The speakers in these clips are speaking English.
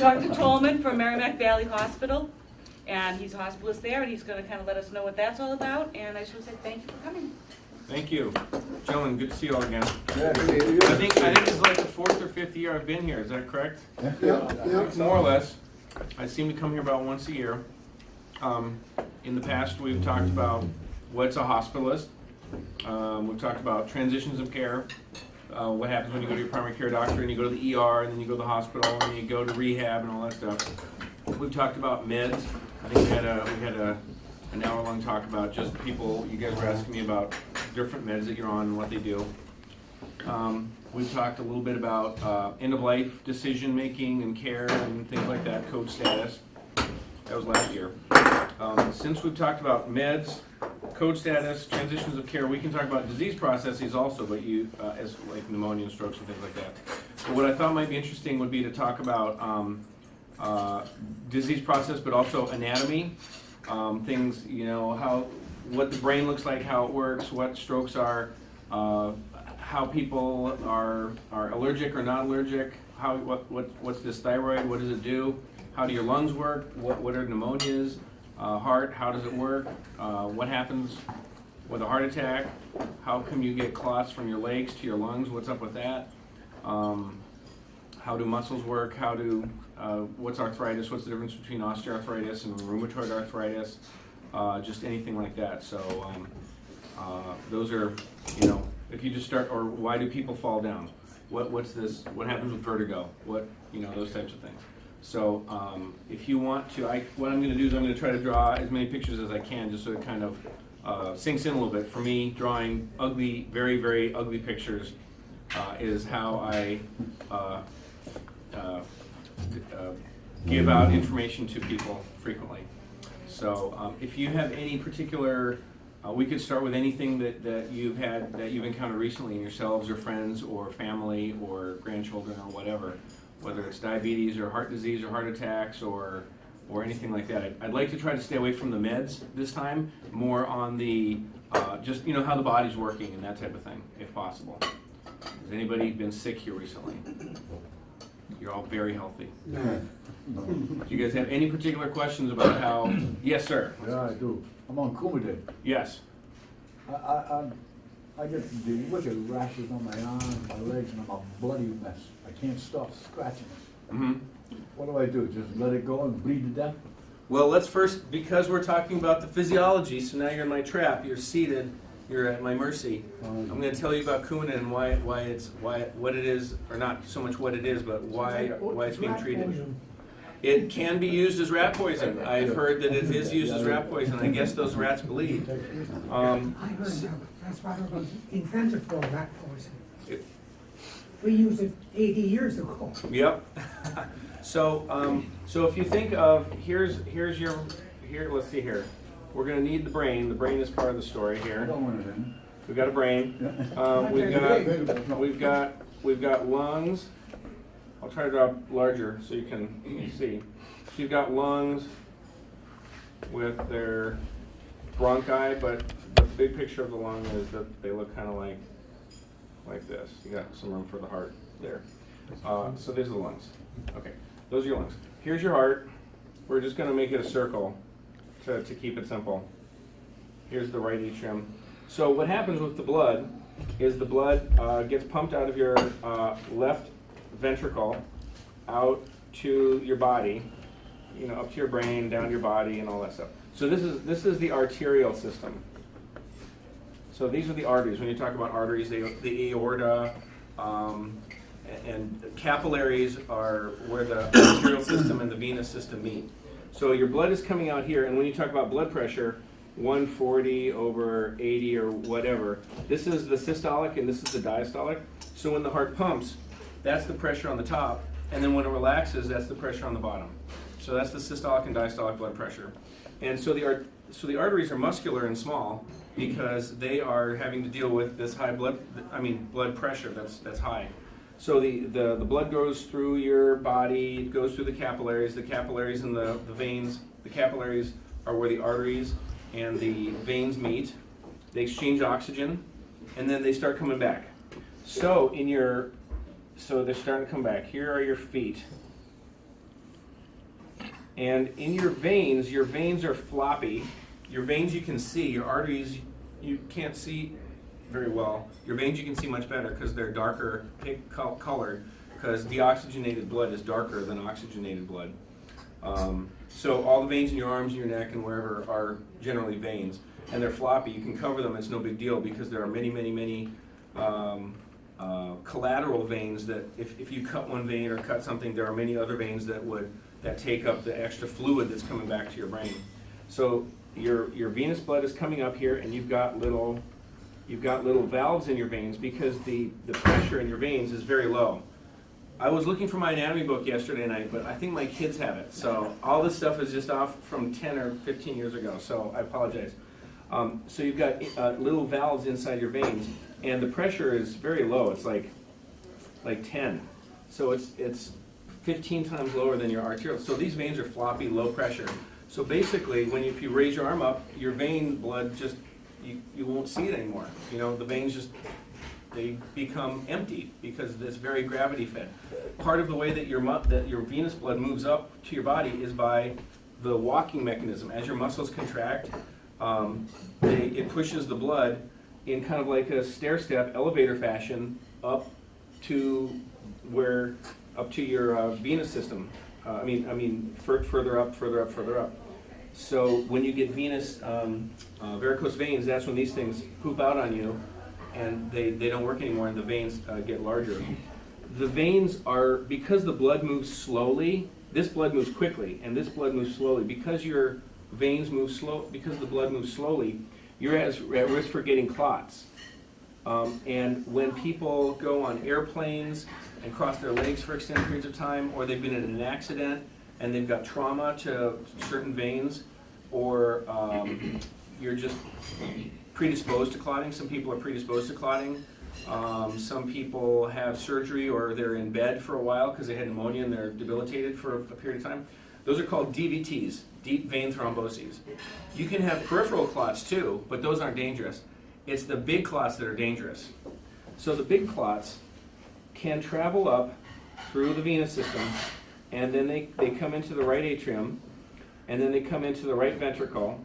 Dr. Tollman from Merrimack Valley Hospital, and he's a hospitalist there, and he's going to kind of let us know what that's all about. And I just want to say thank you for coming. Thank you. Gentlemen, good to see you all again. Yeah, I think this is like the 4th or 5th year I've been here. Is that correct? yeah. More or less. I seem to come here about once a year. In the past, we've talked about what's a hospitalist. We've talked about transitions of care. What happens when you go to your primary care doctor and you go to the ER and then you go to the hospital and then you go to rehab and all that stuff. We've talked about meds. I think we had an hour-long talk about just people. You guys were asking me about different meds that you're on and what they do. We've talked a little bit about end-of-life decision-making and care and things like that, code status. That was last year. Since we've talked about meds, code status, transitions of care, we can talk about disease processes also, but as like pneumonia and strokes and things like that. But what I thought might be interesting would be to talk about disease process, but also anatomy, things, what the brain looks like, how it works, what strokes are, how people are allergic or not allergic, what's this thyroid, what does it do, how do your lungs work, what are pneumonias, heart, how does it work, what happens with a heart attack, how come you get clots from your legs to your lungs, what's up with that, how do muscles work, what's arthritis, what's the difference between osteoarthritis and rheumatoid arthritis, just anything like that. So those are, if you just start, or why do people fall down? What's this? What happens with vertigo? Those types of things. So if you want to, what I'm going to do is I'm going to try to draw as many pictures as I can, just so it kind of sinks in a little bit. For me, drawing ugly, very, very ugly pictures is how I give out information to people frequently. So if you have any particular, we could start with anything that you've encountered recently in yourselves or friends or family or grandchildren or whatever, whether it's diabetes or heart disease or heart attacks or anything like that. I'd like to try to stay away from the meds this time, more on the just how the body's working and that type of thing, if possible. Has anybody been sick here recently? You're all very healthy. Do you guys have any particular questions about how? Yes, sir. Yeah, I do. I'm on Coumadin. Yes. I get the wicked rashes on my arms, my legs, and I'm a bloody mess. I can't stop scratching it. Mm-hmm. What do I do? Just let it go and bleed to death? Well, let's first, because we're talking about the physiology, so now you're in my trap, you're seated, you're at my mercy. I'm going to tell you about Coumadin and what it is, or not so much what it is, but why it's being treated. It can be used as rat poison. I've heard that it is used as rat poison. I guess those rats bleed. I heard that's why it was invented for rat poison. We used it 80 years ago. Yep. So if you think of here's let's see here. We're going to need the brain. The brain is part of the story here. We've got a brain. We've got lungs. I'll try to draw larger so you can see. So you've got lungs with their bronchi, but the big picture of the lung is that they look kind of like this. You got some room for the heart there. So these are the lungs. Okay, those are your lungs. Here's your heart. We're just going to make it a circle to keep it simple. Here's the right atrium. So what happens with the blood is the blood gets pumped out of your left ventricle out to your body, up to your brain, down to your body, and all that stuff. So this is the arterial system. So these are the arteries. When you talk about arteries, the aorta and capillaries are where the arterial system and the venous system meet. So your blood is coming out here, and when you talk about blood pressure, 140 over 80 or whatever, this is the systolic and this is the diastolic. So when the heart pumps, that's the pressure on the top, and then when it relaxes, that's the pressure on the bottom. So that's the systolic and diastolic blood pressure. And so the arteries are muscular and small because they are having to deal with this high blood pressure that's high. So the blood goes through your body, it goes through the capillaries and the veins. The capillaries are where the arteries and the veins meet. They exchange oxygen, and then they start coming back. So they're starting to come back. Here are your feet. And in your veins are floppy. Your veins you can see, your arteries you can't see very well. Your veins you can see much better because they're darker pink colored, because deoxygenated blood is darker than oxygenated blood. So all the veins in your arms, your neck, and wherever are generally veins, and they're floppy. You can cover them; it's no big deal because there are many collateral veins that, if you cut one vein or cut something, there are many other veins that take up the extra fluid that's coming back to your brain. So your venous blood is coming up here, and you've got little valves in your veins because the pressure in your veins is very low. I was looking for my anatomy book yesterday night, but I think my kids have it. So all this stuff is just off from 10 or 15 years ago, so I apologize. So you've got little valves inside your veins, and the pressure is very low. It's like 10. So it's 15 times lower than your arterial. So these veins are floppy, low pressure. So basically, if you raise your arm up, your vein blood just, you won't see it anymore. You know, the veins just, they become empty because it's very gravity fed. Part of the way that your venous blood moves up to your body is by the walking mechanism. As your muscles contract, it pushes the blood in kind of like a stair-step elevator fashion up to your venous system. Further up. So when you get venous varicose veins, that's when these things poop out on you, and they don't work anymore, and the veins get larger. The veins are, because the blood moves slowly, this blood moves quickly, and this blood moves slowly. Because your veins move slow, because the blood moves slowly, you're at risk for getting clots. And when people go on airplanes and cross their legs for extended periods of time, or they've been in an accident and they've got trauma to certain veins, or you're just predisposed to clotting. Some people are predisposed to clotting. Some people have surgery, or they're in bed for a while because they had pneumonia and they're debilitated for a period of time. Those are called DVTs, deep vein thromboses. You can have peripheral clots too, but those aren't dangerous. It's the big clots that are dangerous. So the big clots can travel up through the venous system, and then they come into the right atrium, and then they come into the right ventricle,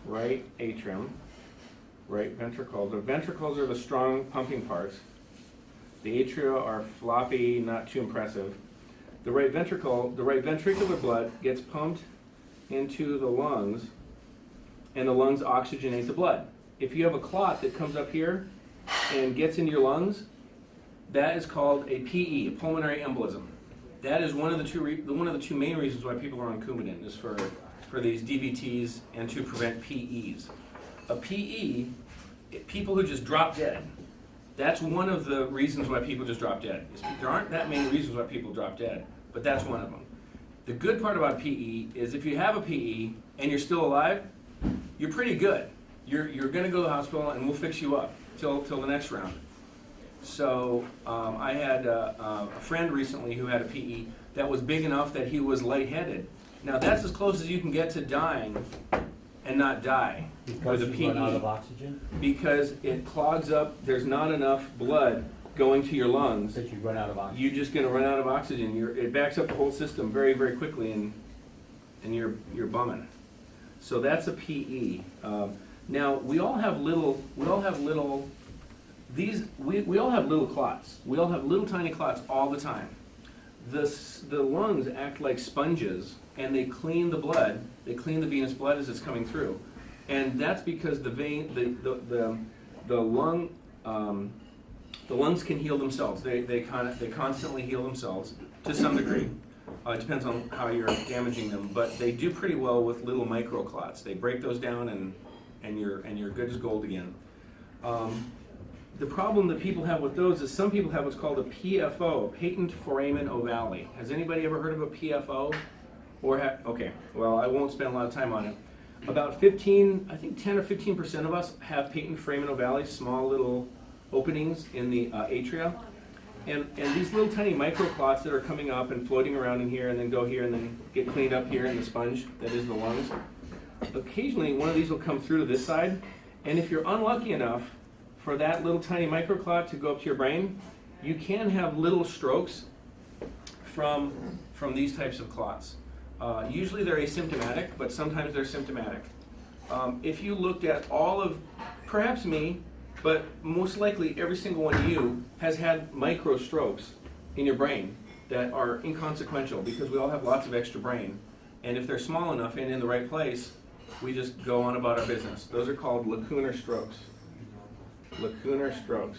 right atrium, right ventricle. The ventricles are the strong pumping parts. The atria are floppy, not too impressive. The right ventricular blood gets pumped into the lungs, and the lungs oxygenate the blood. If you have a clot that comes up here and gets into your lungs, that is called a PE, a pulmonary embolism. That is one of the two main reasons why people are on Coumadin, is for these DVTs and to prevent PEs. A PE, people who just drop dead. That's one of the reasons why people just drop dead. There aren't that many reasons why people drop dead, but that's one of them. The good part about PE is if you have a PE and you're still alive, you're pretty good. You're going to go to the hospital and we'll fix you up till the next round. So I had a friend recently who had a PE that was big enough that he was lightheaded. Now that's as close as you can get to dying and not die with a PE. Run out of oxygen? Because it clogs up, there's not enough blood going to your lungs. That you run out of oxygen. You're just going to run out of oxygen. It backs up the whole system very, very quickly, and you're bumming. So that's a PE. Now we all have little clots. We all have little tiny clots all the time. The lungs act like sponges, and they clean the blood. They clean the venous blood as it's coming through, and that's because the lungs can heal themselves. They constantly heal themselves to some degree. It depends on how you're damaging them, but they do pretty well with little microclots. They break those down, and you're good as gold again. The problem that people have with those is some people have what's called a PFO, patent foramen ovale. Has anybody ever heard of a PFO? Okay, well, I won't spend a lot of time on it. About 10 or 15% of us have patent foramen ovale, small little openings in the atria. And these little tiny microclots that are coming up and floating around in here and then go here and then get cleaned up here in the sponge that is the lungs. Occasionally one of these will come through to this side, and if you're unlucky enough for that little tiny microclot to go up to your brain, you can have little strokes from these types of clots. Usually they're asymptomatic, but sometimes they're symptomatic. If you looked at all of, perhaps me, but most likely every single one of you has had micro strokes in your brain that are inconsequential because we all have lots of extra brain. And if they're small enough and in the right place, we just go on about our business. Those are called lacunar strokes. Lacunar strokes.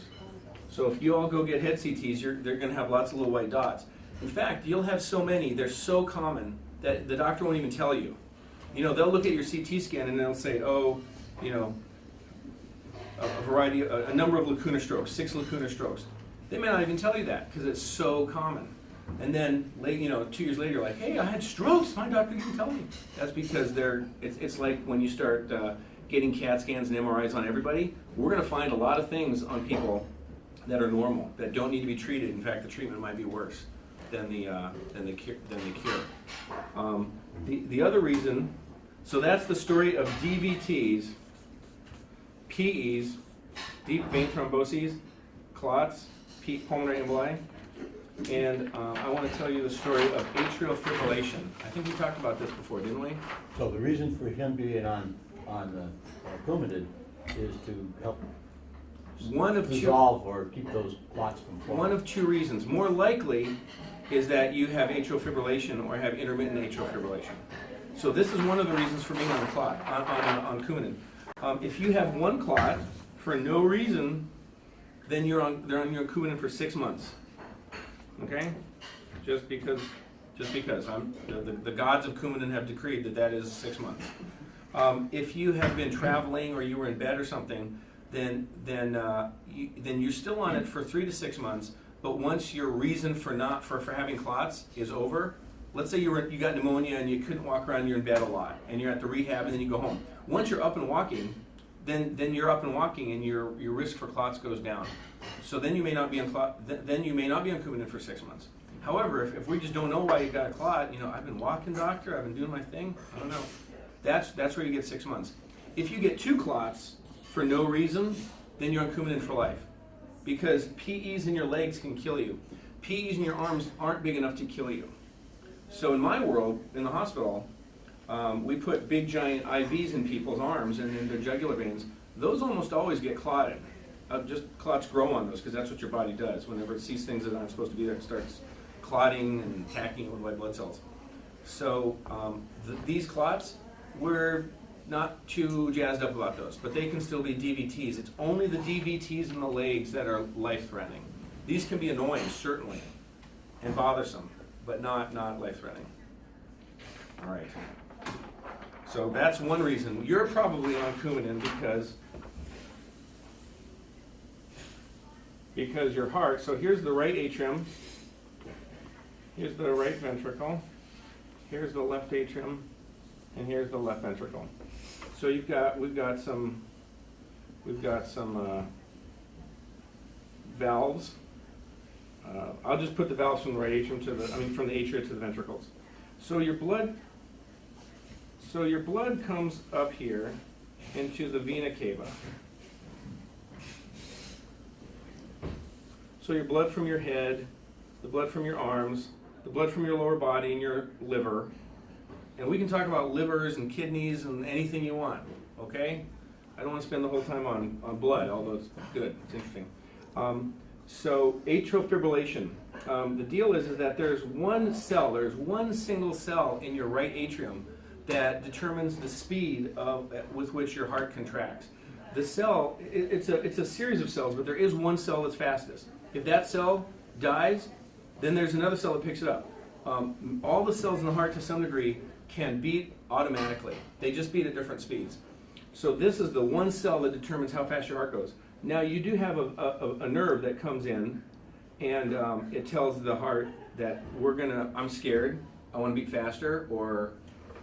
So if you all go get head CTs, they're going to have lots of little white dots. In fact, you'll have so many, they're so common that the doctor won't even tell you. You know, they'll look at your CT scan and they'll say, oh, you know, a number of lacunar strokes, 6 lacunar strokes. They may not even tell you that because it's so common. And then, you know, 2 years later, you're like, hey, I had strokes. My doctor didn't tell me. That's because it's like when you start getting CAT scans and MRIs on everybody, we're going to find a lot of things on people that are normal, that don't need to be treated. In fact, the treatment might be worse than the cure. The other reason, so that's the story of DVTs, PEs, deep vein thromboses, clots, pulmonary emboli, and I want to tell you the story of atrial fibrillation. I think we talked about this before, didn't we? So the reason for him being on Coumadin is to help resolve or keep those clots from forming. One of 2 reasons. More likely is that you have atrial fibrillation or have intermittent atrial fibrillation. So this is one of the reasons for being on Coumadin. If you have one clot for no reason, then they're on your Coumadin for 6 months. Okay? Just because the gods of Coumadin have decreed that is 6 months. If you have been traveling or you were in bed or something, then you're still on it for 3 to 6 months. But once your reason for having clots is over, let's say you got pneumonia and you couldn't walk around, you're in bed a lot, and you're at the rehab, and then you go home. Once you're up and walking, then you're up and walking, and your risk for clots goes down. So then you may not be on Coumadin for 6 months. However, if we just don't know why you got a clot, you know, I've been walking, doctor, I've been doing my thing, I don't know. That's where you get 6 months. If you get 2 clots for no reason, then you're on Coumadin for life. Because PEs in your legs can kill you. PEs in your arms aren't big enough to kill you. So in my world, in the hospital, we put big giant IVs in people's arms and in their jugular veins. Those almost always get clotted. Just clots grow on those because that's what your body does. Whenever it sees things that aren't supposed to be there, it starts clotting and attacking it with white blood cells. So these clots, we're not too jazzed up about those, but they can still be DVTs. It's only the DVTs in the legs that are life-threatening. These can be annoying, certainly, and bothersome, but not life-threatening. All right. So that's one reason. You're probably on Coumadin because your heart, so here's the right atrium, here's the right ventricle, here's the left atrium, and here's the left ventricle. So we've got some valves. I'll just put the valves from the right atrium from the atria to the ventricles. So your blood comes up here into the vena cava. So your blood from your head, the blood from your arms, the blood from your lower body and your liver. And we can talk about livers and kidneys and anything you want, okay? I don't want to spend the whole time on blood, although it's good, it's interesting. So atrial fibrillation. The deal is that there's one single cell in your right atrium that determines the speed with which your heart contracts. The cell, it's a series of cells, but there is one cell that's fastest. If that cell dies, then there's another cell that picks it up. All the cells in the heart, to some degree, can beat automatically. They just beat at different speeds. So this is the one cell that determines how fast your heart goes. Now you do have a nerve that comes in, and it tells the heart that I'm scared, I want to beat faster, or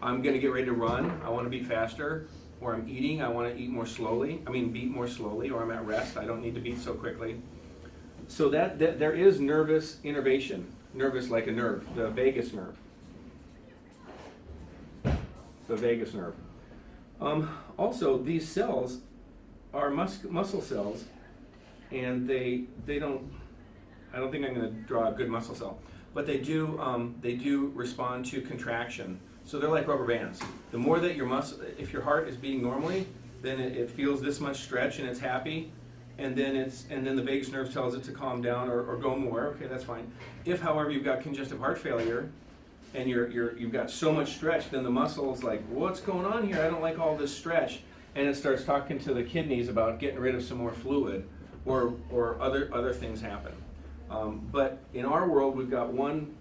I'm going to get ready to run, I want to beat faster, or I'm eating, I want to beat more slowly, or I'm at rest, I don't need to beat so quickly. So that there is nervous innervation, nervous like a nerve, the vagus nerve. The vagus nerve. Also, these cells are muscle cells, and they don't. I don't think I'm going to draw a good muscle cell, but they do respond to contraction. So they're like rubber bands. The more that your muscle, if your heart is beating normally, then it feels this much stretch and it's happy, and then the vagus nerve tells it to calm down or go more. Okay, that's fine. If, however, you've got congestive heart failure and you've got so much stretch, then the muscle is like, what's going on here? I don't like all this stretch, and it starts talking to the kidneys about getting rid of some more fluid, or other things happen. But in our world, we've got one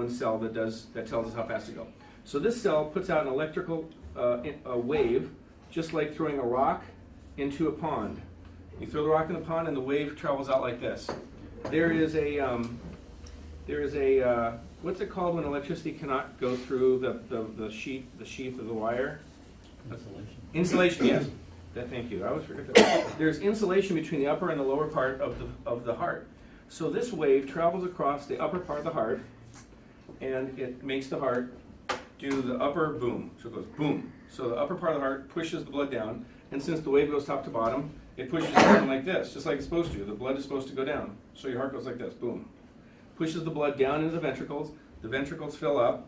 cell that tells us how fast to go. So this cell puts out an electrical a wave, just like throwing a rock into a pond. You throw the rock in the pond, and the wave travels out like this. There is a what's it called when electricity cannot go through the sheath of the wire? Insulation. Insulation, yes. Thank you. I always forget that. There's insulation between the upper and the lower part of the heart. So this wave travels across the upper part of the heart, and it makes the heart do the upper boom. So it goes boom. So the upper part of the heart pushes the blood down, and since the wave goes top to bottom, it pushes it down like this, just like it's supposed to. The blood is supposed to go down. So your heart goes like this, boom. Pushes the blood down into the ventricles fill up.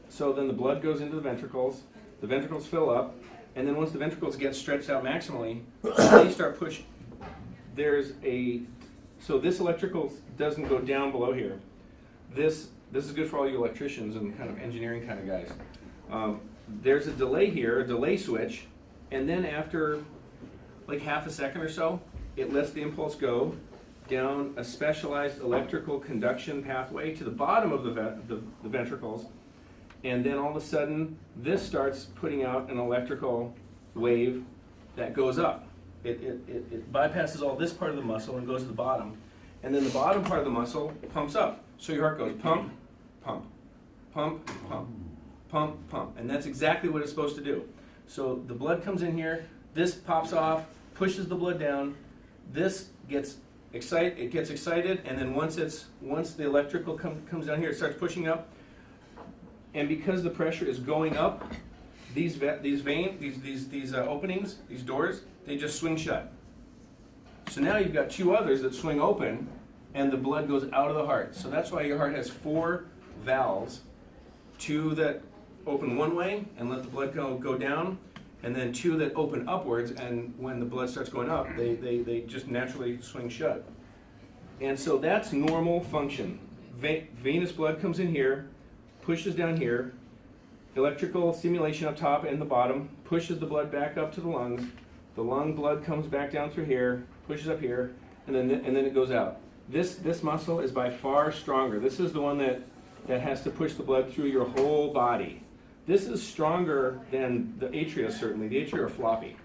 So then the blood goes into the ventricles fill up, and then once the ventricles get stretched out maximally, they start pushing. So this electrical doesn't go down below here. This is good for all you electricians and kind of engineering kind of guys. There's a delay here, a delay switch, and then after like half a second or so, it lets the impulse go down a specialized electrical conduction pathway to the bottom of the ventricles, and then all of a sudden, this starts putting out an electrical wave that goes up. It bypasses all this part of the muscle and goes to the bottom, and then the bottom part of the muscle pumps up. So your heart goes pump, pump, pump, pump, pump, pump, and that's exactly what it's supposed to do. So the blood comes in here, this pops off, pushes the blood down, this gets excited, and then once the electrical comes down here, it starts pushing up, and because the pressure is going up, these openings, these doors, they just swing shut. So now you've got two others that swing open, and the blood goes out of the heart. So that's why your heart has 4 valves, 2 that open one way and let the blood go down, and then 2 that open upwards, and when the blood starts going up, they just naturally swing shut. And so that's normal function. Venous blood comes in here, pushes down here, electrical stimulation up top and the bottom, pushes the blood back up to the lungs, the lung blood comes back down through here, pushes up here, and then it goes out. This muscle is by far stronger. This is the one that has to push the blood through your whole body. This is stronger than the atria, certainly. The atria are floppy,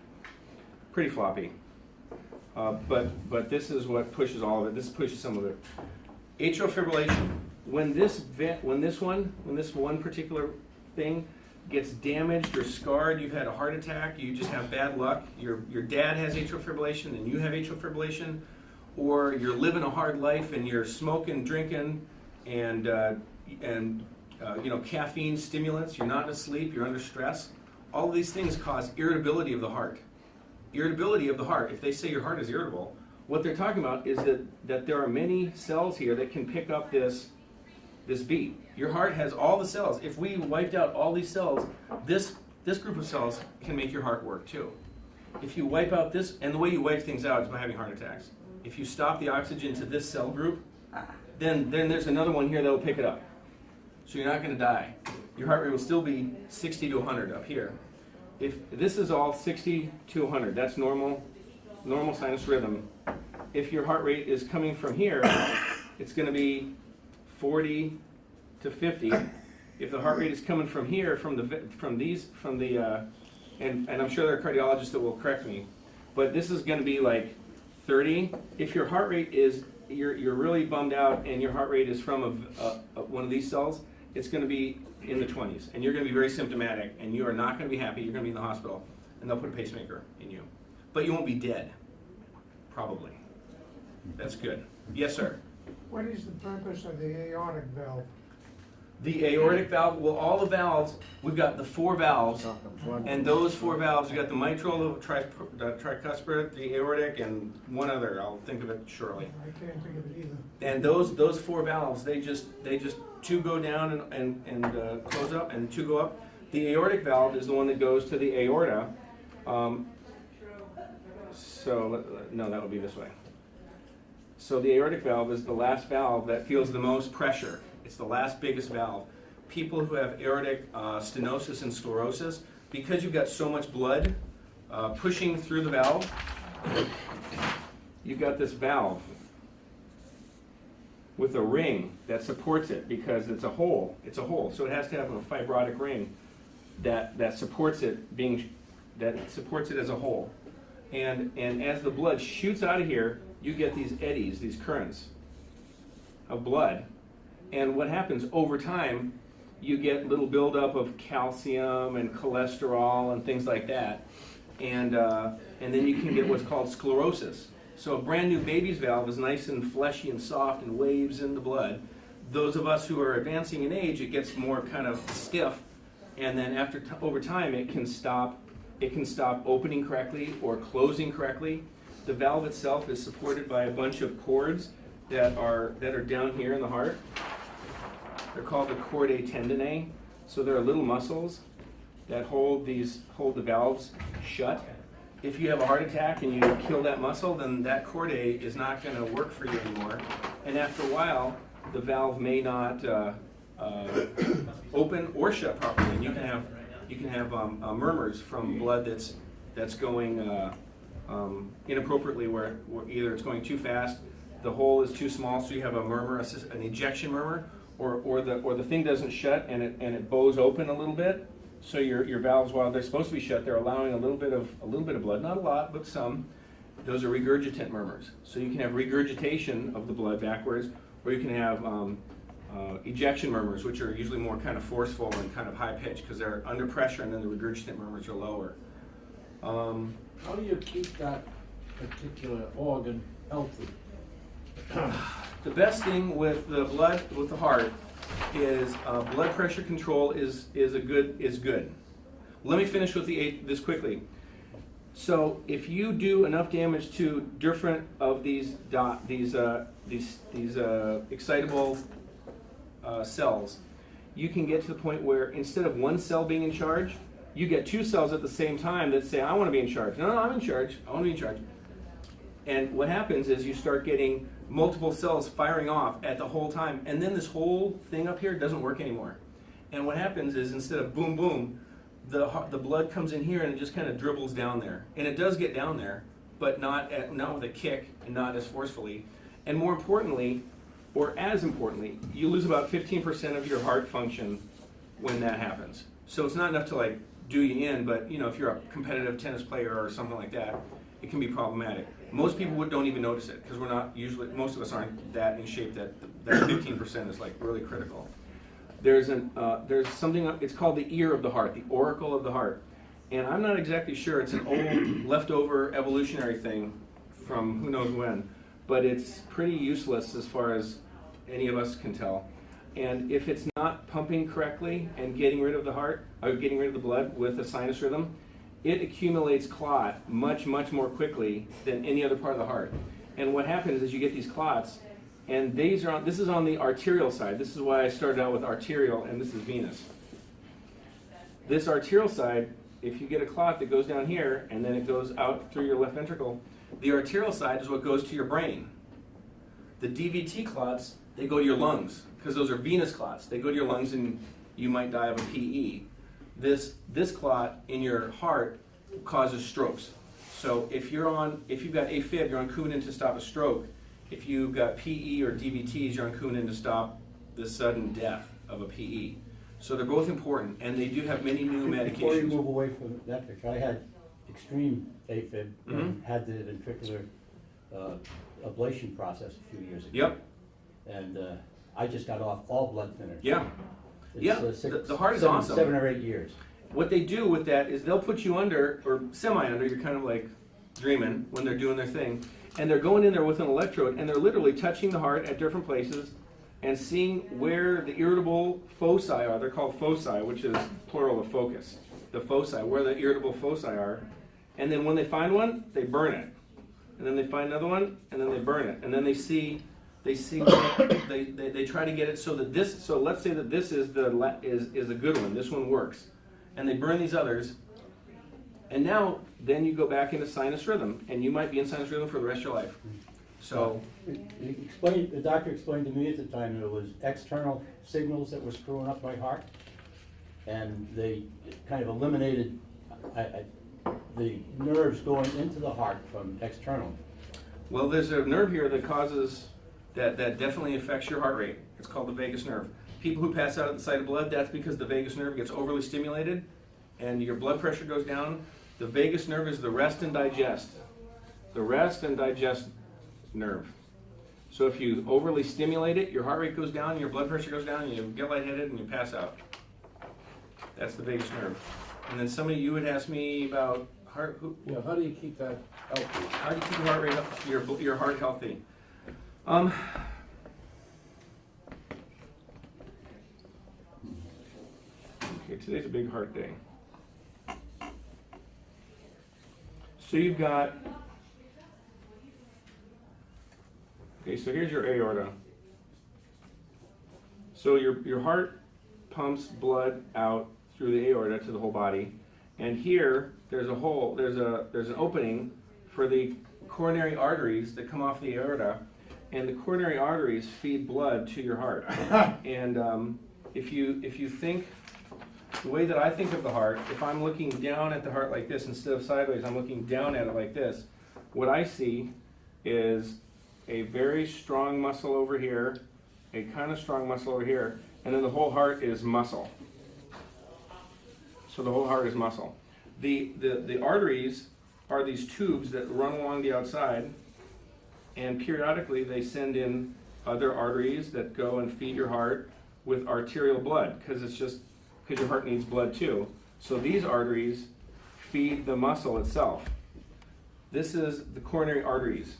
pretty floppy. But this is what pushes all of it. This pushes some of it. Atrial fibrillation. When this one particular thing gets damaged or scarred, you've had a heart attack, you just have bad luck, your dad has atrial fibrillation and you have atrial fibrillation, or you're living a hard life and you're smoking, drinking, and caffeine, stimulants, you're not asleep, you're under stress. All of these things cause irritability of the heart. Irritability of the heart, if they say your heart is irritable, what they're talking about is that there are many cells here that can pick up this beat. Your heart has all the cells. If we wiped out all these cells, this group of cells can make your heart work too. If you wipe out this, and the way you wipe things out is by having heart attacks. If you stop the oxygen to this cell group, then there's another one here that will pick it up. So you're not going to die. Your heart rate will still be 60 to 100 up here. If this is all 60 to 100, that's normal sinus rhythm. If your heart rate is coming from here, it's going to be 40 to 50. If the heart rate is coming from here, and I'm sure there are cardiologists that will correct me, but this is going to be like 30. If your heart rate is, you're really bummed out and your heart rate is from one of these cells, it's going to be in the 20s, and you're going to be very symptomatic, and you are not going to be happy. You're going to be in the hospital, and they'll put a pacemaker in you. But you won't be dead, probably. That's good. Yes, sir? What is the purpose of the aortic valve? The aortic valve, well, all the valves, we've got the 4 valves, and those 4 valves, you've got the mitral, the tricuspid, the aortic, and one other, I'll think of it shortly. I can't think of it either. And those 4 valves, they just 2 go down and close up, and 2 go up. The aortic valve is the one that goes to the aorta. No, that would be this way. So the aortic valve is the last valve that feels the most pressure. It's the last biggest valve. People who have aortic stenosis and sclerosis, because you've got so much blood pushing through the valve, you've got this valve with a ring that supports it because it's a hole. It's a hole, so it has to have a fibrotic ring that supports it supports it as a hole. And as the blood shoots out of here, you get these eddies, these currents of blood. And what happens over time, you get little buildup of calcium and cholesterol and things like that. And then you can get what's called sclerosis. So a brand new baby's valve is nice and fleshy and soft and waves in the blood. Those of us who are advancing in age, it gets more kind of stiff. And then over time, it can stop opening correctly or closing correctly. The valve itself is supported by a bunch of cords that are down here in the heart. They're called the chordae tendineae. So there are little muscles that hold the valves shut. If you have a heart attack and you kill that muscle, then that chordae is not going to work for you anymore. And after a while, the valve may not open or shut properly. And you can have murmurs from blood that's going inappropriately, where either it's going too fast, the hole is too small, so you have a murmur, an ejection murmur, or the thing doesn't shut and it bows open a little bit. So your valves, while they're supposed to be shut, they're allowing a little bit of blood, not a lot, but some. Those are regurgitant murmurs. So you can have regurgitation of the blood backwards, or you can have ejection murmurs, which are usually more kind of forceful and kind of high pitched because they're under pressure, and then the regurgitant murmurs are lower. How do you keep that particular organ healthy? The best thing with the blood, with the heart, is blood pressure control is good. Let me finish with this quickly. So if you do enough damage to different of these excitable cells, you can get to the point where instead of one cell being in charge, you get 2 cells at the same time that say, I want to be in charge. No, I'm in charge. I want to be in charge. And what happens is you start getting multiple cells firing off at the whole time, and then this whole thing up here doesn't work anymore. And what happens is instead of boom, boom, the blood comes in here and it just kind of dribbles down there. And it does get down there, but not with a kick and not as forcefully. And more importantly, or as importantly, you lose about 15% of your heart function when that happens. So it's not enough to like do you in, but if you're a competitive tennis player or something like that, it can be problematic. Most people don't even notice it because most of us aren't that in shape that 15% is like really critical. There's something, it's called the ear of the heart, the auricle of the heart. And I'm not exactly sure, it's an old leftover evolutionary thing from who knows when, but it's pretty useless as far as any of us can tell. And if it's not pumping correctly and getting rid of the heart, or getting rid of the blood with a sinus rhythm, it accumulates clot much, much more quickly than any other part of the heart. And what happens is you get these clots, and this is on the arterial side. This is why I started out with arterial, and this is venous. This arterial side, if you get a clot that goes down here, and then it goes out through your left ventricle, the arterial side is what goes to your brain. The DVT clots, they go to your lungs, because those are venous clots. They go to your lungs, and you might die of a PE. This clot in your heart causes strokes. So if you've got AFib, you're on Coumadin to stop a stroke. If you've got PE or DVTs, you're on Coumadin to stop the sudden death of a PE. So they're both important, and they do have many new medications. Before you move away from that picture, I had extreme AFib, and had the ventricular ablation process a few years ago. Yep. And I just got off all blood thinners. Yeah. It's, The heart is awesome. 7 or 8 years. What they do with that is they'll put you under, or semi-under, you're kind of like dreaming when they're doing their thing, and they're going in there with an electrode, and they're literally touching the heart at different places, and seeing where the irritable foci are. They're called foci, which is plural of focus. The foci, where the irritable foci are. And then when they find one, they burn it. And then they find another one, and then they burn it. And then they try to get it so that this, so let's say that this is a good one. This one works. And they burn these others. And now, then you go back into sinus rhythm, and you might be in sinus rhythm for the rest of your life. So, The doctor explained to me at the time that it was external signals that were screwing up my heart, and they kind of eliminated the nerves going into the heart from external. well, there's a nerve here that causes, that definitely affects your heart rate. It's called the vagus nerve. People who pass out at the sight of blood, that's because the vagus nerve gets overly stimulated, and your blood pressure goes down. The vagus nerve is the rest and digest. The rest and digest nerve. So if you overly stimulate it, your heart rate goes down, your blood pressure goes down, and you get lightheaded and you pass out. That's the vagus nerve. And then somebody, you would ask me about heart. Yeah, how do you keep that healthy? How do you keep your heart rate up, your heart healthy? Okay, today's a big heart day. So you've got. Okay, so here's your aorta. So your heart pumps blood out through the aorta to the whole body, and here there's a hole. There's an opening for the coronary arteries that come off the aorta, and the coronary arteries feed blood to your heart. And if you think the way that I think of the heart, if I'm looking down at the heart like this instead of sideways, I'm looking down at it like this. What I see is a very strong muscle over here, a kind of strong muscle over here, and then the whole heart is muscle. So the whole heart is muscle. The arteries are these tubes that run along the outside, and periodically they send in other arteries that go and feed your heart with arterial blood, because your heart needs blood too. So these arteries feed the muscle itself. This is the coronary arteries.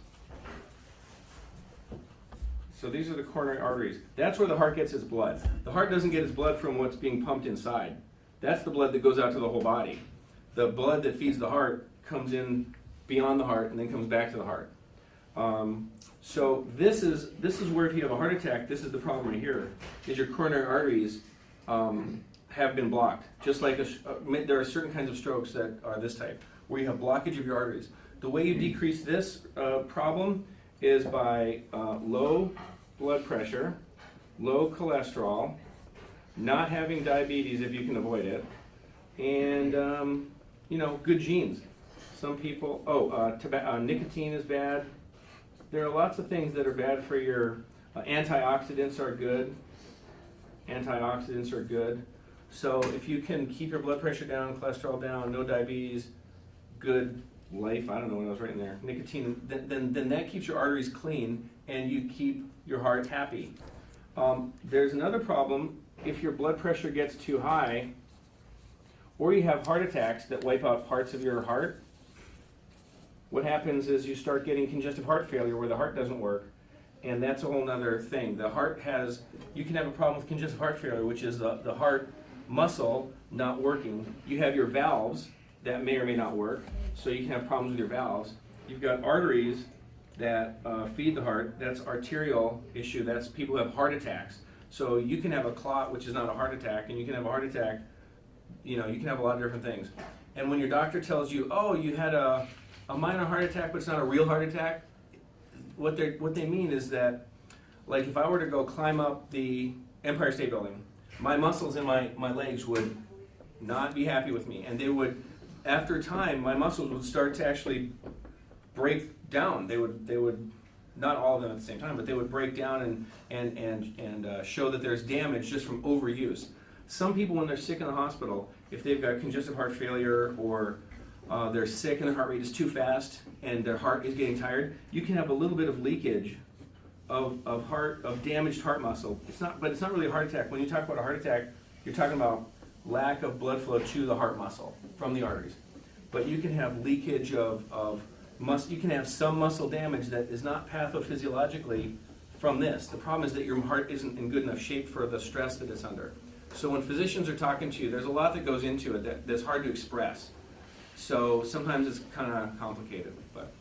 So these are the coronary arteries. That's where the heart gets its blood. The heart doesn't get its blood from what's being pumped inside. That's the blood that goes out to the whole body. The blood that feeds the heart comes in beyond the heart and then comes back to the heart. So this is where, if you have a heart attack, this is the problem right here, is your coronary arteries have been blocked. Just like there are certain kinds of strokes that are this type, where you have blockage of your arteries. The way you decrease this problem is by low blood pressure, low cholesterol, not having diabetes if you can avoid it, and good genes. Some people, nicotine is bad. There are lots of things that are bad for your antioxidants are good. Antioxidants are good. So if you can keep your blood pressure down, cholesterol down, no diabetes, good life, I don't know what I was writing there, nicotine, then that keeps your arteries clean and you keep your heart happy. There's another problem. If your blood pressure gets too high, or you have heart attacks that wipe out parts of your heart, what happens is you start getting congestive heart failure where the heart doesn't work, and that's a whole other thing. The heart you can have a problem with congestive heart failure, which is the heart muscle not working. You have your valves that may or may not work, so you can have problems with your valves. You've got arteries that feed the heart. That's arterial issue. That's people who have heart attacks. So you can have a clot, which is not a heart attack, and you can have a heart attack. You can have a lot of different things. And when your doctor tells you, oh, you had a minor heart attack, but it's not a real heart attack, what they mean is that, like, if I were to go climb up the Empire State Building, my muscles in my legs would not be happy with me, and they would, after a time, my muscles would start to actually break down. They would not all of them at the same time, but they would break down and show that there's damage just from overuse. Some people, when they're sick in the hospital, if they've got congestive heart failure or they're sick and their heart rate is too fast and their heart is getting tired, you can have a little bit of leakage of damaged heart muscle. But it's not really a heart attack. When you talk about a heart attack, you're talking about lack of blood flow to the heart muscle from the arteries. But you can have leakage of muscle. You can have some muscle damage that is not pathophysiologically from this. The problem is that your heart isn't in good enough shape for the stress that it's under. So when physicians are talking to you, there's a lot that goes into it that's hard to express. So sometimes it's kind of complicated, but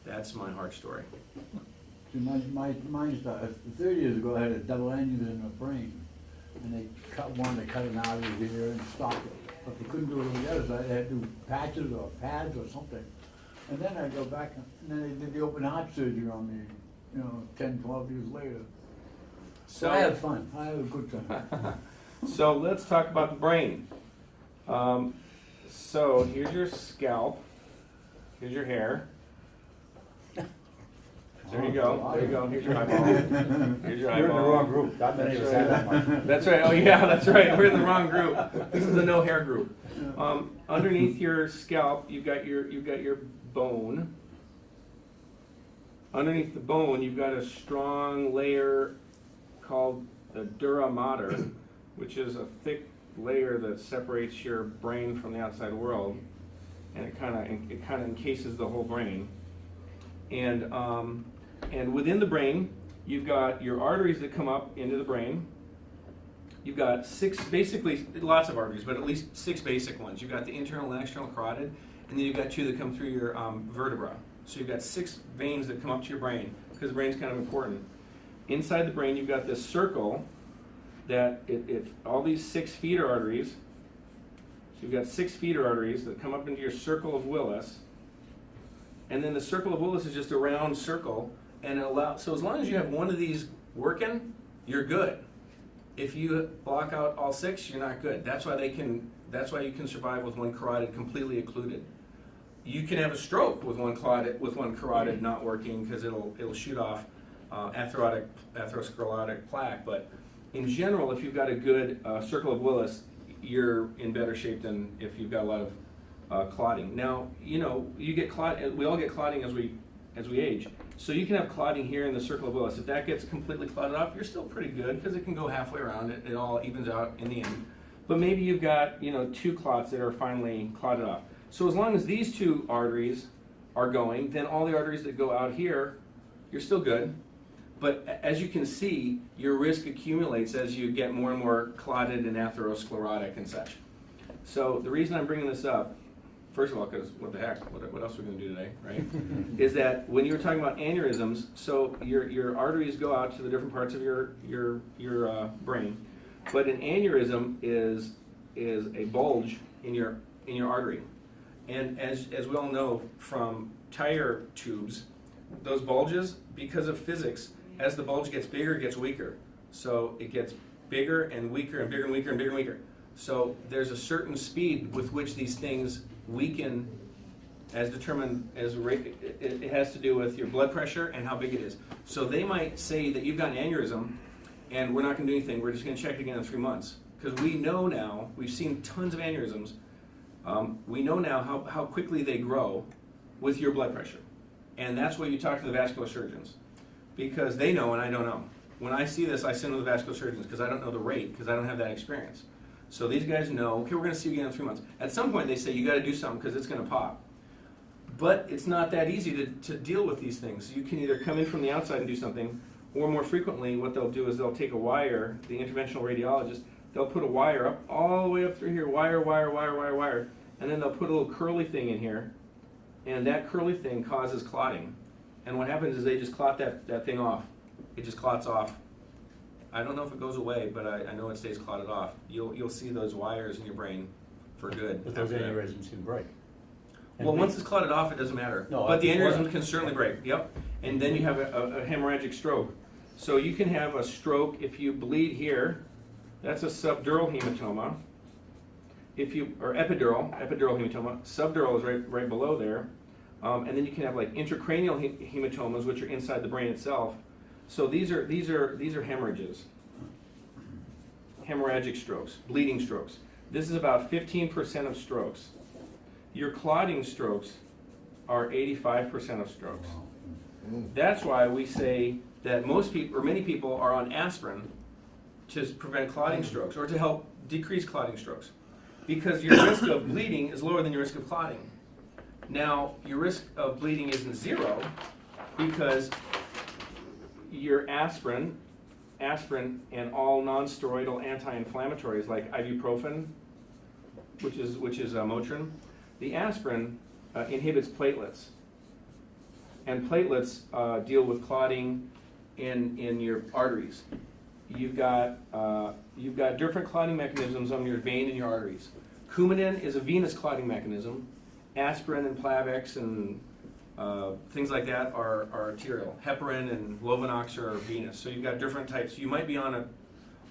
that's my heart story. See, mine's 30 years ago, I had a double aneurysm in the brain, and they wanted to cut an artery here and stop it, but they couldn't do it on the other side. They had to do patches or pads or something. And then I go back, and then they did the open heart surgery on me, 10, 12 years later. So I had fun. I had a good time. So let's talk about the brain. So here's your scalp. Here's your hair. There you go. There you go. Here's your eyeball. Here's your eyeball. You're in the wrong group. Not many of us have that much. That's right. Oh yeah, that's right. We're in the wrong group. This is the no hair group. Underneath your scalp, you've got your bone. Underneath the bone, you've got a strong layer called the dura mater, which is a thick layer that separates your brain from the outside world, and it kind of encases the whole brain. And within the brain, you've got your arteries that come up into the brain. You've got basically lots of arteries, but at least 6 basic ones. You've got the internal and external carotid, and then you've got 2 that come through your vertebra. So you've got 6 veins that come up to your brain, because the brain's kind of important. Inside the brain, you've got this circle that all these 6 feeder arteries. So you've got 6 feeder arteries that come up into your circle of Willis. And then the circle of Willis is just a round circle, and so as long as you have one of these working, you're good. If you block out all 6, you're not good. That's why you can survive with one carotid completely occluded. You can have a stroke with one carotid not working, because it'll shoot off atherosclerotic plaque. But in general, if you've got a good circle of Willis, you're in better shape than if you've got a lot of clotting. Now, you get we all get clotting as we age. So you can have clotting here in the circle of Willis. If that gets completely clotted off, you're still pretty good, because it can go halfway around. It all evens out in the end. But maybe you've got 2 clots that are finally clotted off. So as long as these 2 arteries are going, then all the arteries that go out here, you're still good. But as you can see, your risk accumulates as you get more and more clotted and atherosclerotic and such. So the reason I'm bringing this up, first of all, because what the heck, what else are we going to do today, right? Is that when you were talking about aneurysms, so your arteries go out to the different parts of your brain, but an aneurysm is a bulge in your artery, and as we all know from tire tubes, those bulges, because of physics, as the bulge gets bigger, it gets weaker. So it gets bigger and weaker and bigger and weaker and bigger and weaker. So there's a certain speed with which these things weaken, as determined as it has to do with your blood pressure and how big it is. So they might say that you've got an aneurysm and we're not going to do anything, we're just going to check it again in 3 months. Because we know now, we've seen tons of aneurysms, we know now how quickly they grow with your blood pressure. And that's why you talk to the vascular surgeons, because they know and I don't know. When I see this, I send to the vascular surgeons, because I don't know the rate, because I don't have that experience. So these guys know, okay, we're going to see you again in 3 months. At some point they say, you got to do something because it's going to pop. But it's not that easy to deal with these things. You can either come in from the outside and do something, or more frequently what they'll do is they'll take a wire, the interventional radiologist, they'll put a wire up all the way up through here, wire, and then they'll put a little curly thing in here, and that curly thing causes clotting. And what happens is they just clot that thing off. It just clots off. I don't know if it goes away, but I know it stays clotted off. You'll see those wires in your brain for good. But those aneurysms can break. Well, once it's clotted off, it doesn't matter. No, but the before aneurysm that. can certainly break. Yep. And then you have a hemorrhagic stroke. So you can have a stroke if you bleed here. That's a subdural hematoma. Or epidural hematoma. Subdural is right below there. And then you can have like intracranial hematomas, which are inside the brain itself. So these are hemorrhages, hemorrhagic strokes, bleeding strokes. This is about 15% of strokes. Your clotting strokes are 85% of strokes. That's why we say that most people, or many people, are on aspirin to prevent clotting strokes or to help decrease clotting strokes, because your risk of bleeding is lower than your risk of clotting. Now, your risk of bleeding isn't 0 because your aspirin, and all non-steroidal anti-inflammatories like ibuprofen, which is Motrin. The aspirin inhibits platelets, and platelets deal with clotting in your arteries. You've got different clotting mechanisms on your vein and your arteries. Coumadin is a venous clotting mechanism. Aspirin and Plavix and things like that are arterial. Heparin and Lovenox are venous. So you've got different types. You might be on a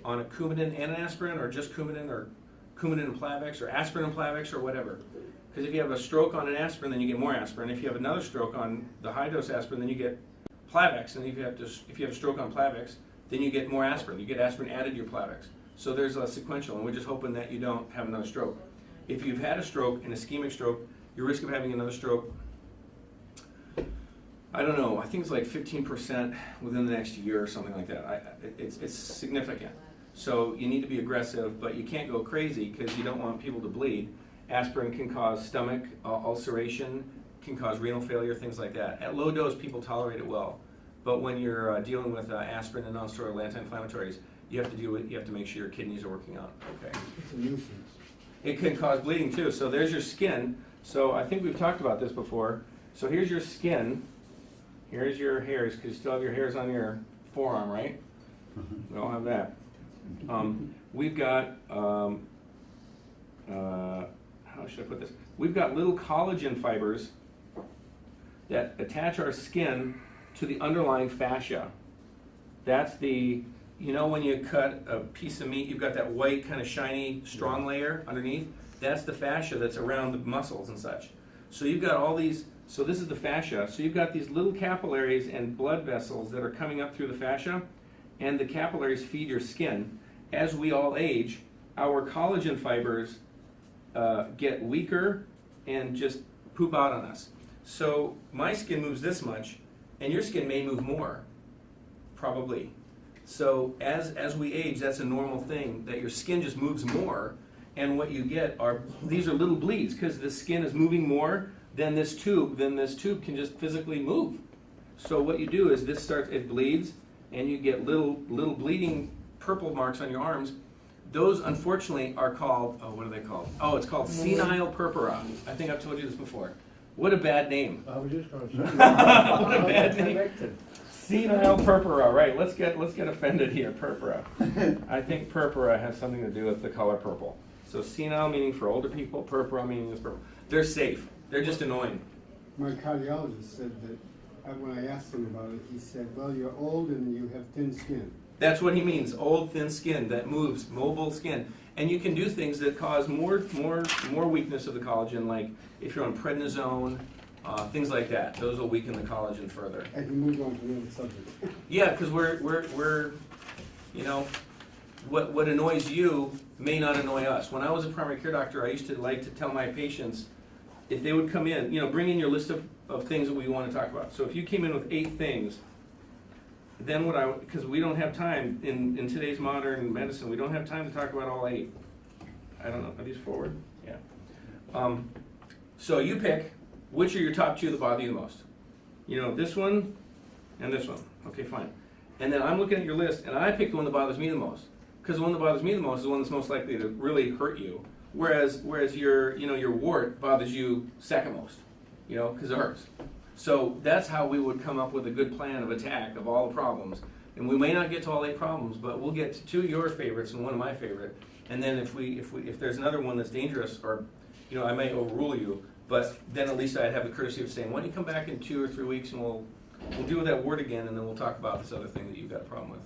Coumadin and an aspirin, or just Coumadin, or Coumadin and Plavix, or aspirin and Plavix, or whatever. Because if you have a stroke on an aspirin, then you get more aspirin. If you have another stroke on the high-dose aspirin, then you get Plavix. And if you have a stroke on Plavix, then you get more aspirin. You get aspirin added to your Plavix. So there's a sequential, and we're just hoping that you don't have another stroke. If you've had a stroke, an ischemic stroke, your risk of having another stroke, I don't know, I think it's like 15% within the next year or something like that. It's significant. So you need to be aggressive, but you can't go crazy because you don't want people to bleed. Aspirin can cause stomach ulceration, can cause renal failure, things like that. At low dose, people tolerate it well. But when you're dealing with aspirin and non-steroidal anti-inflammatories, you have to make sure your kidneys are working out okay. It's a nuisance. It can cause bleeding too. So there's your skin. So I think we've talked about this before. So here's your skin. Here's your hairs, because you still have your hairs on your forearm, right? We all have that. We've got, how should I put this? We've got little collagen fibers that attach our skin to the underlying fascia. That's the, you know, when you cut a piece of meat, you've got that white kind of shiny, strong layer underneath. That's the fascia that's around the muscles and such. So you've got all these, so this is the fascia. So you've got these little capillaries and blood vessels that are coming up through the fascia, and the capillaries feed your skin. As we all age, our collagen fibers get weaker and just poop out on us. So my skin moves this much, and your skin may move more, probably. So as we age, that's a normal thing, that your skin just moves more, and what you get are, these are little bleeds, because the skin is moving more than this tube can just physically move. So what you do is it bleeds, and you get little bleeding purple marks on your arms. Those, unfortunately, are called, what are they called? Oh, it's called senile purpura. I think I've told you this before. What a bad name. I was just going to say. What a bad name. Senile purpura, right? Let's get offended here. Purpura. I think purpura has something to do with the color purple. So senile meaning for older people, purpura meaning is purple. They're safe. They're just annoying. My cardiologist said that when I asked him about it, he said, well, you're old and you have thin skin. That's what he means, old, thin skin that moves, mobile skin. And you can do things that cause more weakness of the collagen, like if you're on prednisone, things like that. Those will weaken the collagen further. And he moved on to another subject. Yeah, because we're, you know, what annoys you may not annoy us. When I was a primary care doctor, I used to like to tell my patients, if they would come in, you know, bring in your list of things that we want to talk about. So if you came in with 8 things, then because we don't have time in today's modern medicine, we don't have time to talk about all 8. I don't know, are these forward? Yeah. So you pick, which are your top 2 that bother you the most? You know, this one and this one. Okay, fine. And then I'm looking at your list, and I pick the one that bothers me the most. Because the one that bothers me the most is the one that's most likely to really hurt you. Whereas your wart bothers you second most, you know, because it hurts. So that's how we would come up with a good plan of attack of all the problems. And we may not get to all 8 problems, but we'll get to 2 of your favorites and 1 of my favorite. And then if there's another one that's dangerous, or you know, I may overrule you, but then at least I'd have the courtesy of saying, why don't you come back in 2 or 3 weeks and we'll deal with that wart again, and then we'll talk about this other thing that you've got a problem with.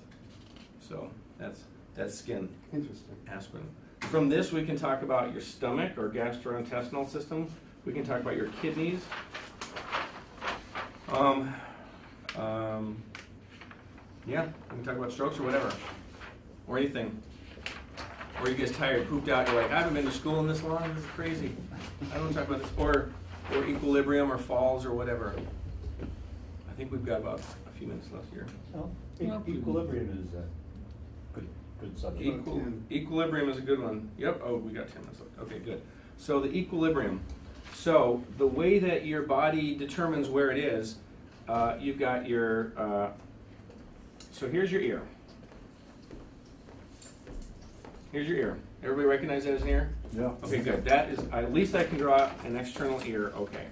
So that's skin. Interesting. Aspirin. From this, we can talk about your stomach or gastrointestinal system. We can talk about your kidneys. Yeah, we can talk about strokes or whatever, or anything. Or you get tired, pooped out, you're like, I haven't been to school in this long, this is crazy. I don't want to talk about this. Or equilibrium or falls or whatever. I think we've got about a few minutes left here. Well, equilibrium is a good subject. Equilibrium is a good one. Yep, oh, we got 10 minutes left. Okay, good. So the equilibrium. So the way that your body determines where it is, you've got your So here's your ear. Here's your ear. Everybody recognize that as an ear? Yeah. Okay, good. That is, at least I can draw an external ear. Okay.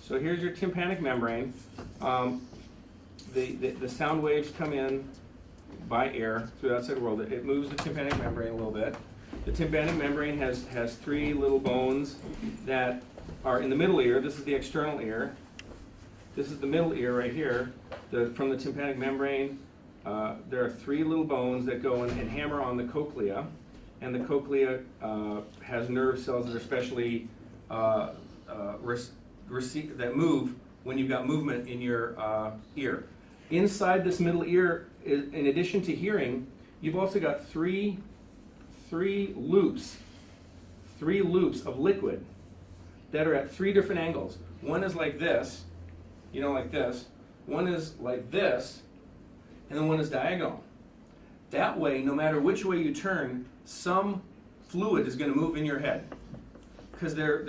So here's your tympanic membrane. The sound waves come in by air through the outside world. It moves the tympanic membrane a little bit. The tympanic membrane has three little bones that are in the middle ear. This is the external ear. This is the middle ear right here. From the tympanic membrane, there are three little bones that go and hammer on the cochlea. And the cochlea has nerve cells that are specially that move when you've got movement in your ear. Inside this middle ear, in addition to hearing, you've also got three loops of liquid that are at three different angles. One is like this, like this. One is like this, and then one is diagonal. That way, no matter which way you turn, some fluid is going to move in your head, because they're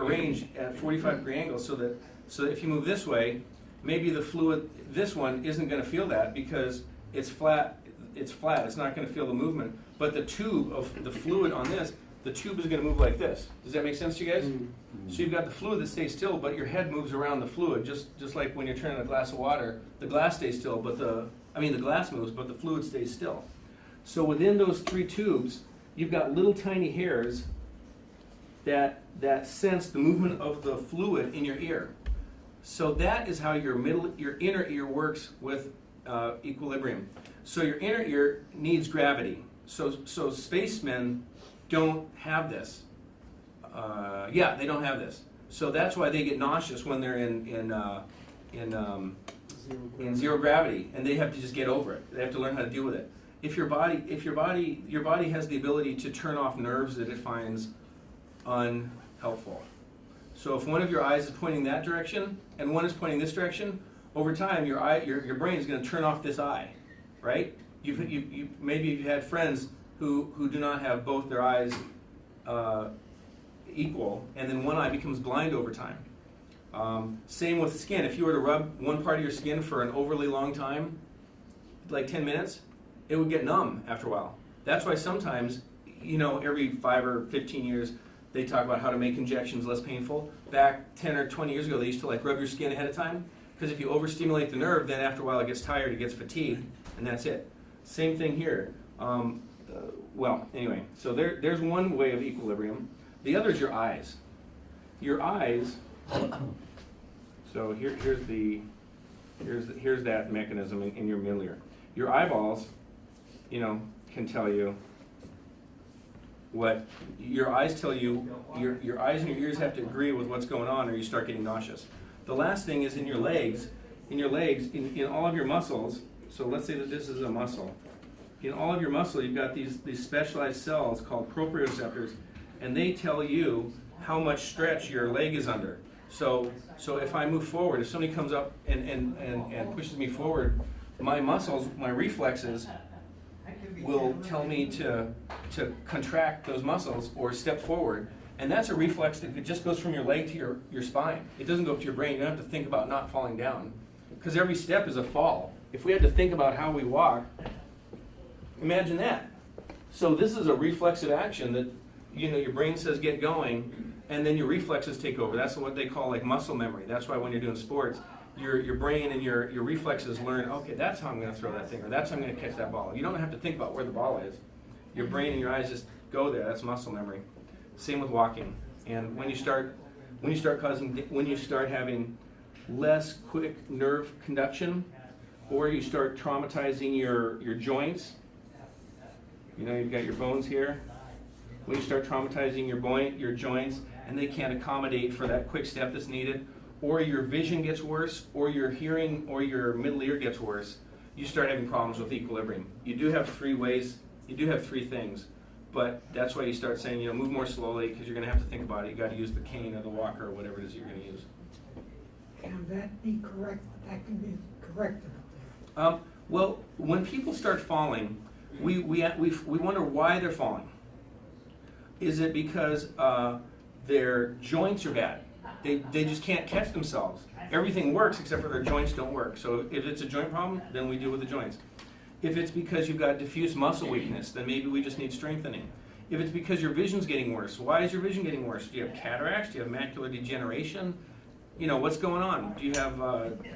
arranged at 45-degree angles, so that if you move this way, maybe the fluid, this one isn't going to feel that because it's flat. It's not going to feel the movement. But the tube of the fluid on this, the tube is going to move like this. Does that make sense to you guys? Mm-hmm. So you've got the fluid that stays still, but your head moves around the fluid, just like when you're turning a glass of water. The glass stays still, but the glass moves, but the fluid stays still. So within those three tubes, you've got little tiny hairs that sense the movement of the fluid in your ear. So that is how your inner ear works with equilibrium. So your inner ear needs gravity. So spacemen don't have this. They don't have this. So that's why they get nauseous when they're in zero gravity, and they have to just get over it. They have to learn how to deal with it. If your body has the ability to turn off nerves that it finds unhelpful. So if one of your eyes is pointing that direction and one is pointing this direction, over time your brain is going to turn off this eye, right? Maybe you've had friends who do not have both their eyes equal, and then one eye becomes blind over time. Same with skin. If you were to rub one part of your skin for an overly long time, like 10 minutes, it would get numb after a while. That's why sometimes, every 5 or 15 years, they talk about how to make injections less painful. Back 10 or 20 years ago, they used to rub your skin ahead of time, because if you overstimulate the nerve, then after a while it gets tired, it gets fatigued, and that's it. Same thing here. Anyway, so there's one way of equilibrium. The other is your eyes. Your eyes. So here's that mechanism in your middle ear. Your eyeballs, can tell you what your eyes tell you. Your eyes and your ears have to agree with what's going on, or you start getting nauseous. The last thing is in your legs. In all of your muscles. So let's say that this is a muscle. In all of your muscle, you've got these specialized cells called proprioceptors, and they tell you how much stretch your leg is under. So if I move forward, if somebody comes up and pushes me forward, my muscles, my reflexes, will tell me to contract those muscles or step forward. And that's a reflex that just goes from your leg to your spine. It doesn't go up to your brain. You don't have to think about not falling down, because every step is a fall. If we had to think about how we walk, imagine that. So this is a reflexive action that, your brain says get going, and then your reflexes take over. That's what they call muscle memory. That's why when you're doing sports, your brain and your reflexes learn, okay, that's how I'm going to throw that thing, or that's how I'm going to catch that ball. You don't have to think about where the ball is. Your brain and your eyes just go there. That's muscle memory. Same with walking. And when you start having less quick nerve conduction, or you start traumatizing your joints, you've got your bones here. When you start traumatizing your joints, and they can't accommodate for that quick step that's needed, or your vision gets worse, or your hearing or your middle ear gets worse, you start having problems with equilibrium. You do have three ways, you do have three things, but that's why you start saying, move more slowly, because you're going to have to think about it. You got to use the cane or the walker or whatever it is you're going to use. Can that be correct? That can be corrected up there. Well, when people start falling, we wonder why they're falling. Is it because their joints are bad? They just can't catch themselves. Everything works except for their joints don't work. So if it's a joint problem, then we deal with the joints. If it's because you've got diffuse muscle weakness, then maybe we just need strengthening. If it's because your vision's getting worse, why is your vision getting worse? Do you have cataracts? Do you have macular degeneration? You know, what's going on? Do you have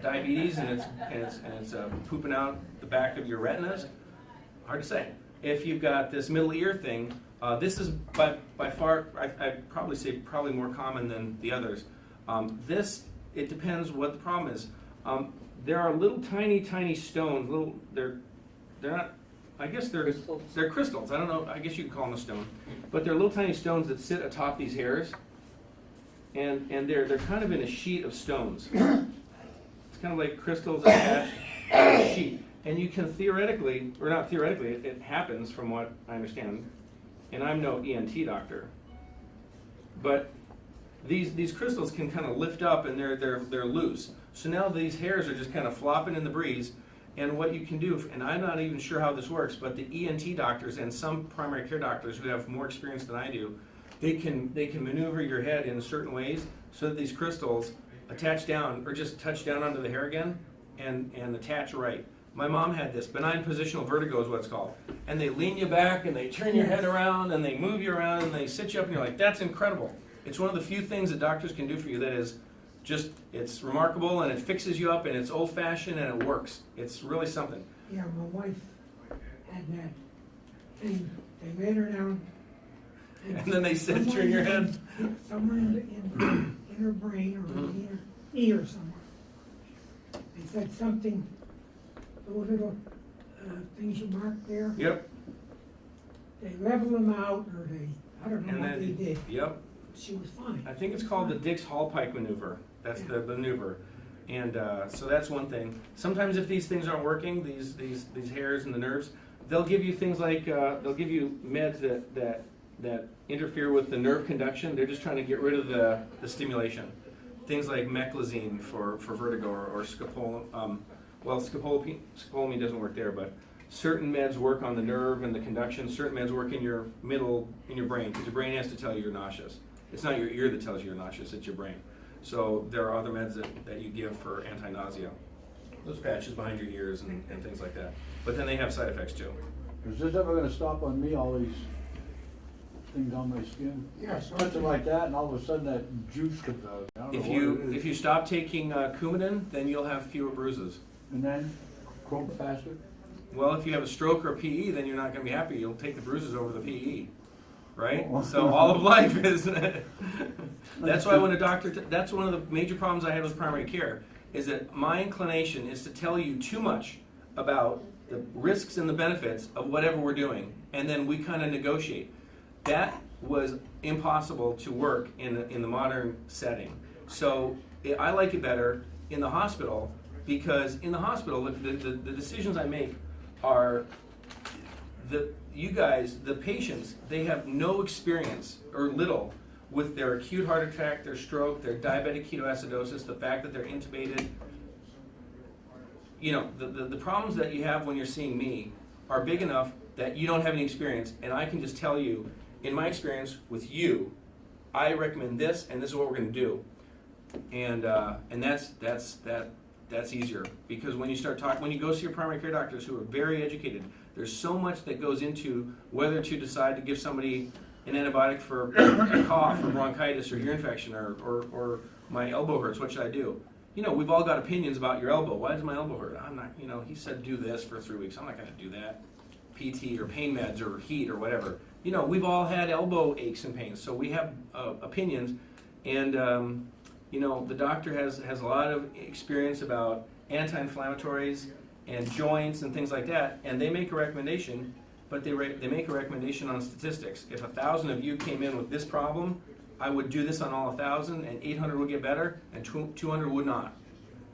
diabetes and it's pooping out the back of your retinas? Hard to say. If you've got this middle ear thing, this is by far, I'd probably say probably more common than the others. It depends what the problem is. There are little tiny stones, they're not, I guess they're crystals. I don't know, I guess you could call them a stone. But they're little tiny stones that sit atop these hairs, and they're kind of in a sheet of stones. It's kind of like crystals attached to a sheet. And you can theoretically, or not theoretically, it happens from what I understand, and I'm no ENT doctor, but these crystals can kind of lift up and they're loose. So now these hairs are just kind of flopping in the breeze, and what you can do, and I'm not even sure how this works, but the ENT doctors and some primary care doctors who have more experience than I do, they can maneuver your head in certain ways so that these crystals attach down or just touch down onto the hair again and attach right. My mom had this, benign positional vertigo is what it's called. And they lean you back and they turn your head around and they move you around and they sit you up and you're like, that's incredible. It's one of the few things that doctors can do for you that is just, it's remarkable and it fixes you up and it's old fashioned and it works. It's really something. Yeah, my wife had that thing, they laid her down. And then they said, turn your head. Somewhere in her brain or in her knee or somewhere. They said something, those little things you mark there. Yep. They level them out, or I don't know And what they then, did. yep. She was fine. I think it's called the Dix-Hallpike maneuver. That's the maneuver. And so that's one thing. Sometimes if these things aren't working, these hairs and the nerves, they'll give you things like, they'll give you meds that interfere with the nerve conduction. They're just trying to get rid of the stimulation. Things like meclizine for vertigo or scopolamine. Well, scopolamine doesn't work there, but certain meds work on the nerve and the conduction. Certain meds work in your brain, because your brain has to tell you you're nauseous. It's not your ear that tells you you're nauseous, it's your brain. So there are other meds that you give for anti-nausea. Those patches behind your ears and things like that. But then they have side effects too. Is this ever gonna stop on me, all these things on my skin? Yeah, Something like that, and all of a sudden that juice comes out. I don't know what it is. If you stop taking Coumadin, then you'll have fewer bruises. And then, grow faster? Well, if you have a stroke or PE, then you're not going to be happy. You'll take the bruises over the PE, right? Oh. So all of life is. That's why when a doctor. That's one of the major problems I had with primary care, is that my inclination is to tell you too much about the risks and the benefits of whatever we're doing, and then we kind of negotiate. That was impossible to work in the modern setting. So I like it better in the hospital. Because in the hospital, the decisions I make are you guys, the patients, they have no experience or little with their acute heart attack, their stroke, their diabetic ketoacidosis, the fact that they're intubated. You know, the problems that you have when you're seeing me are big enough that you don't have any experience, and I can just tell you, in my experience with you, I recommend this, and this is what we're going to do, and that's easier, because when you start talking, when you go see your primary care doctors who are very educated, there's so much that goes into whether to decide to give somebody an antibiotic for a cough or bronchitis or ear infection or my elbow hurts, what should I do? You know, we've all got opinions about your elbow. Why does my elbow hurt? I'm not, you know, he said do this for 3 weeks. I'm not going to do that. PT or pain meds or heat or whatever. You know, we've all had elbow aches and pains, so we have opinions, and you know, the doctor has a lot of experience about anti-inflammatories and joints and things like that, and they make a recommendation, but they make a recommendation on statistics. If 1,000 of you came in with this problem, I would do this on all 1,000, and 800 would get better, and 200 would not.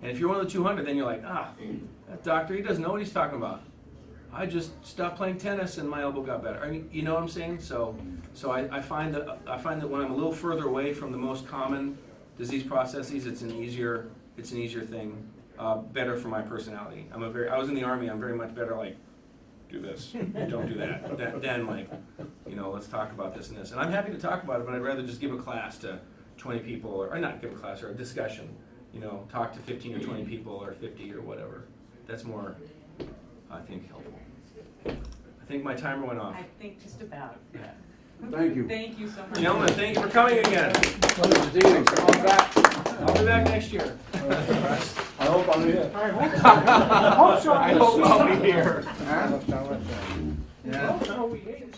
And if you're one of the 200, then you're like, that doctor, he doesn't know what he's talking about. I just stopped playing tennis and my elbow got better. I mean, you know what I'm saying? So I find that when I'm a little further away from the most common disease processes, it's an easier thing, better for my personality. I was in the Army. I'm very much better like, do this, don't do that. Then like, you know, let's talk about this and this. And I'm happy to talk about it, but I'd rather just give a class to 20 people, or not give a class, or a discussion. You know, talk to 15 or 20 people or 50 or whatever. That's more I think, helpful. I think my timer went off. I think just about. Thank you. Thank you so much. Gentlemen, thank you for coming again. I'll be back next year. I hope I'll be here. I hope I'll be here. Huh? Yeah.